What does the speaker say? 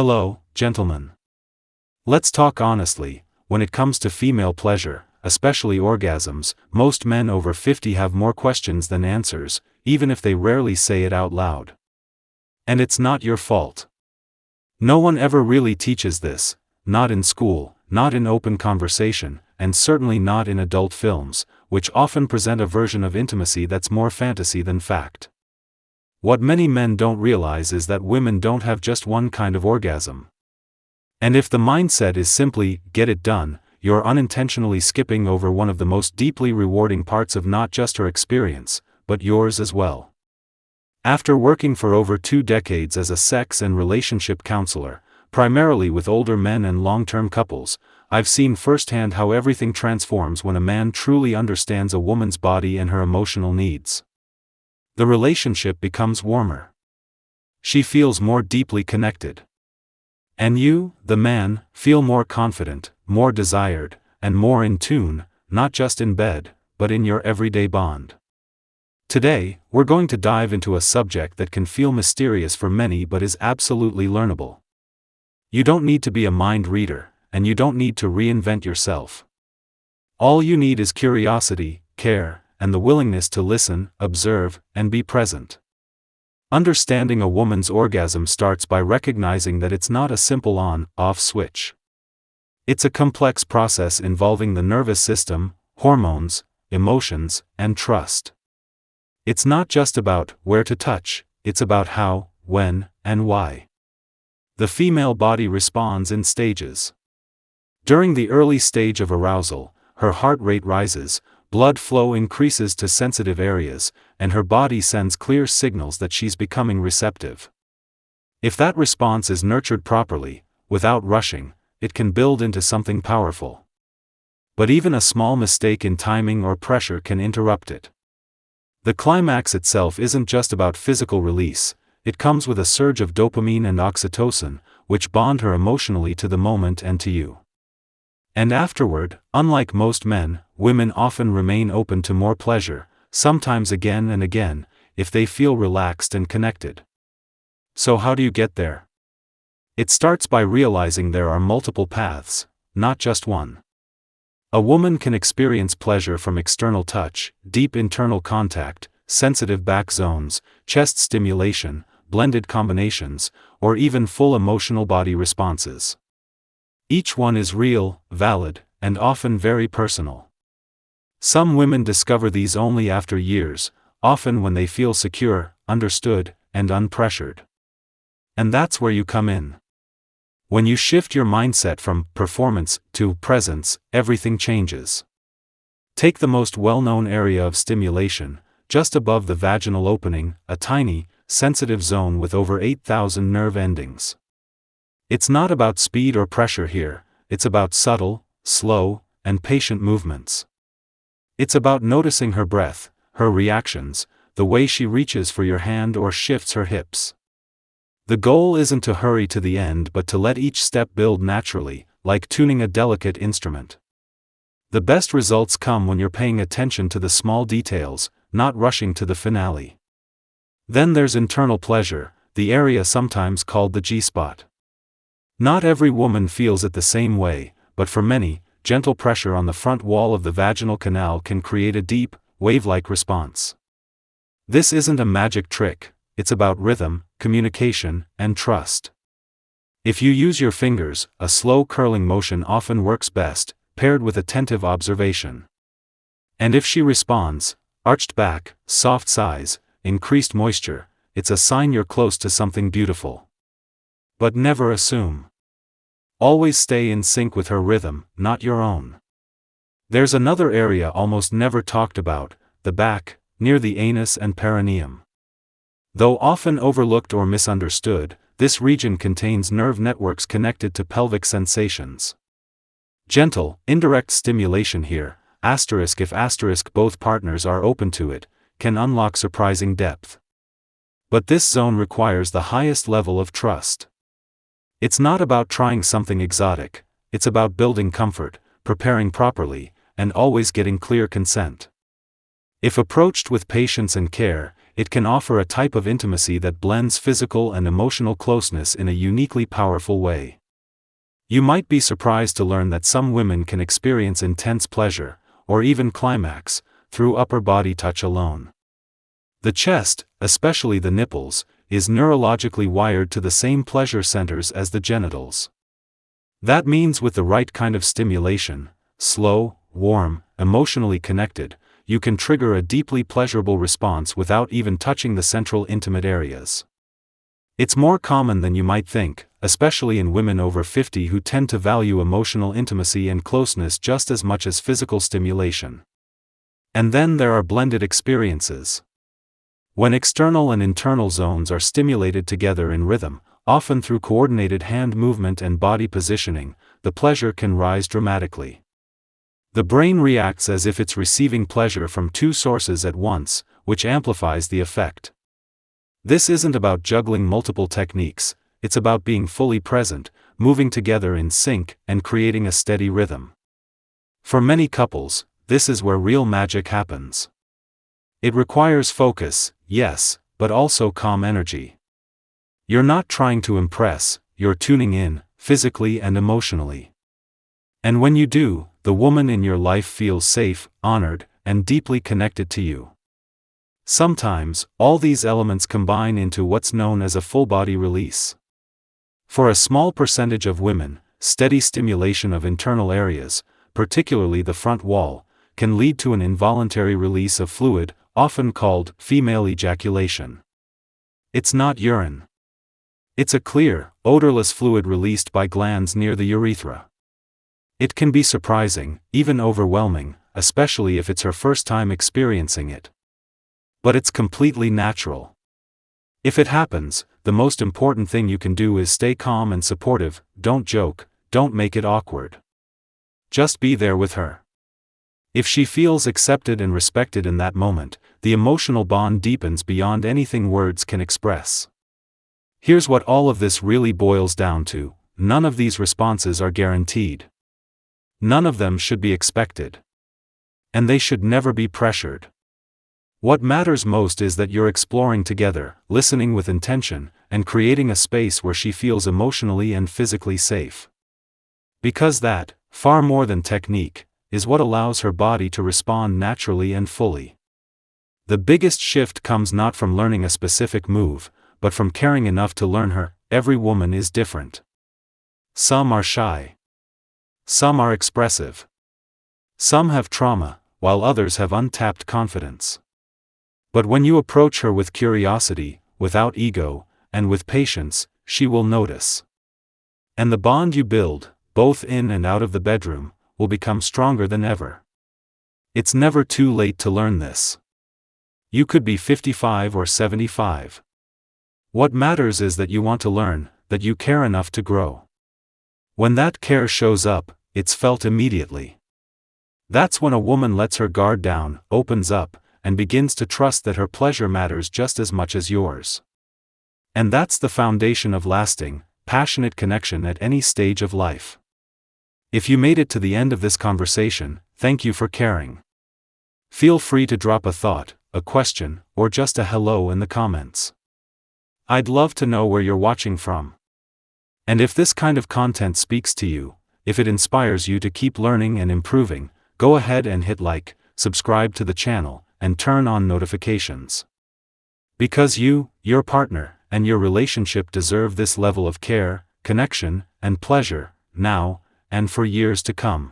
Hello, gentlemen. Let's talk honestly. When it comes to female pleasure, especially orgasms, most men over 50 have more questions than answers, even if they rarely say it out loud. And it's not your fault. No one ever really teaches this, not in school, not in open conversation, and certainly not in adult films, which often present a version of intimacy that's more fantasy than fact. What many men don't realize is that women don't have just one kind of orgasm. And if the mindset is simply, get it done, you're unintentionally skipping over one of the most deeply rewarding parts of not just her experience, but yours as well. After working for over 2 decades as a sex and relationship counselor, primarily with older men and long-term couples, I've seen firsthand how everything transforms when a man truly understands a woman's body and her emotional needs. The relationship becomes warmer. She feels more deeply connected. And you, the man, feel more confident, more desired, and more in tune, not just in bed, but in your everyday bond. Today, we're going to dive into a subject that can feel mysterious for many but is absolutely learnable. You don't need to be a mind reader, and you don't need to reinvent yourself. All you need is curiosity, care, and the willingness to listen, observe, and be present. Understanding a woman's orgasm starts by recognizing that it's not a simple on-off switch. It's a complex process involving the nervous system, hormones, emotions, and trust. It's not just about where to touch, it's about how, when, and why. The female body responds in stages. During the early stage of arousal, her heart rate rises, blood flow increases to sensitive areas, and her body sends clear signals that she's becoming receptive. If that response is nurtured properly, without rushing, it can build into something powerful. But even a small mistake in timing or pressure can interrupt it. The climax itself isn't just about physical release, it comes with a surge of dopamine and oxytocin, which bond her emotionally to the moment and to you. And afterward, unlike most men, women often remain open to more pleasure, sometimes again and again, if they feel relaxed and connected. So how do you get there? It starts by realizing there are multiple paths, not just one. A woman can experience pleasure from external touch, deep internal contact, sensitive back zones, chest stimulation, blended combinations, or even full emotional body responses. Each one is real, valid, and often very personal. Some women discover these only after years, often when they feel secure, understood, and unpressured. And that's where you come in. When you shift your mindset from performance to presence, everything changes. Take the most well-known area of stimulation, just above the vaginal opening, a tiny, sensitive zone with over 8,000 nerve endings. It's not about speed or pressure here, it's about subtle, slow, and patient movements. It's about noticing her breath, her reactions, the way she reaches for your hand or shifts her hips. The goal isn't to hurry to the end but to let each step build naturally, like tuning a delicate instrument. The best results come when you're paying attention to the small details, not rushing to the finale. Then there's internal pleasure, the area sometimes called the G-spot. Not every woman feels it the same way, but for many, gentle pressure on the front wall of the vaginal canal can create a deep, wave-like response. This isn't a magic trick, it's about rhythm, communication, and trust. If you use your fingers, a slow curling motion often works best, paired with attentive observation. And if she responds, arched back, soft sighs, increased moisture, it's a sign you're close to something beautiful. But never assume. Always stay in sync with her rhythm, not your own. There's another area almost never talked about, the back, near the anus and perineum. Though often overlooked or misunderstood, this region contains nerve networks connected to pelvic sensations. Gentle, indirect stimulation here, if both partners are open to it, can unlock surprising depth. But this zone requires the highest level of trust. It's not about trying something exotic, it's about building comfort, preparing properly, and always getting clear consent. If approached with patience and care, it can offer a type of intimacy that blends physical and emotional closeness in a uniquely powerful way. You might be surprised to learn that some women can experience intense pleasure, or even climax, through upper body touch alone. The chest, especially the nipples, is neurologically wired to the same pleasure centers as the genitals. That means with the right kind of stimulation, slow, warm, emotionally connected, you can trigger a deeply pleasurable response without even touching the central intimate areas. It's more common than you might think, especially in women over 50 who tend to value emotional intimacy and closeness just as much as physical stimulation. And then there are blended experiences. When external and internal zones are stimulated together in rhythm, often through coordinated hand movement and body positioning, the pleasure can rise dramatically. The brain reacts as if it's receiving pleasure from two sources at once, which amplifies the effect. This isn't about juggling multiple techniques, it's about being fully present, moving together in sync, and creating a steady rhythm. For many couples, this is where real magic happens. It requires focus, yes, but also calm energy. You're not trying to impress, you're tuning in, physically and emotionally. And when you do, the woman in your life feels safe, honored, and deeply connected to you. Sometimes, all these elements combine into what's known as a full-body release. For a small percentage of women, steady stimulation of internal areas, particularly the front wall, can lead to an involuntary release of fluid, often called female ejaculation. It's not urine. It's a clear, odorless fluid released by glands near the urethra. It can be surprising, even overwhelming, especially if it's her first time experiencing it. But it's completely natural. If it happens, the most important thing you can do is stay calm and supportive, don't joke, don't make it awkward. Just be there with her. If she feels accepted and respected in that moment, the emotional bond deepens beyond anything words can express. Here's what all of this really boils down to: none of these responses are guaranteed. None of them should be expected. And they should never be pressured. What matters most is that you're exploring together, listening with intention, and creating a space where she feels emotionally and physically safe. Because that, far more than technique, is what allows her body to respond naturally and fully. The biggest shift comes not from learning a specific move, but from caring enough to learn her. Every woman is different. Some are shy. Some are expressive. Some have trauma, while others have untapped confidence. But when you approach her with curiosity, without ego, and with patience, she will notice. And the bond you build, both in and out of the bedroom, will become stronger than ever. It's never too late to learn this. You could be 55 or 75. What matters is that you want to learn, that you care enough to grow. When that care shows up, it's felt immediately. That's when a woman lets her guard down, opens up, and begins to trust that her pleasure matters just as much as yours. And that's the foundation of lasting, passionate connection at any stage of life. If you made it to the end of this conversation, thank you for caring. Feel free to drop a thought, a question, or just a hello in the comments. I'd love to know where you're watching from. And if this kind of content speaks to you, if it inspires you to keep learning and improving, go ahead and hit like, subscribe to the channel, and turn on notifications. Because you, your partner, and your relationship deserve this level of care, connection, and pleasure, now, and for years to come.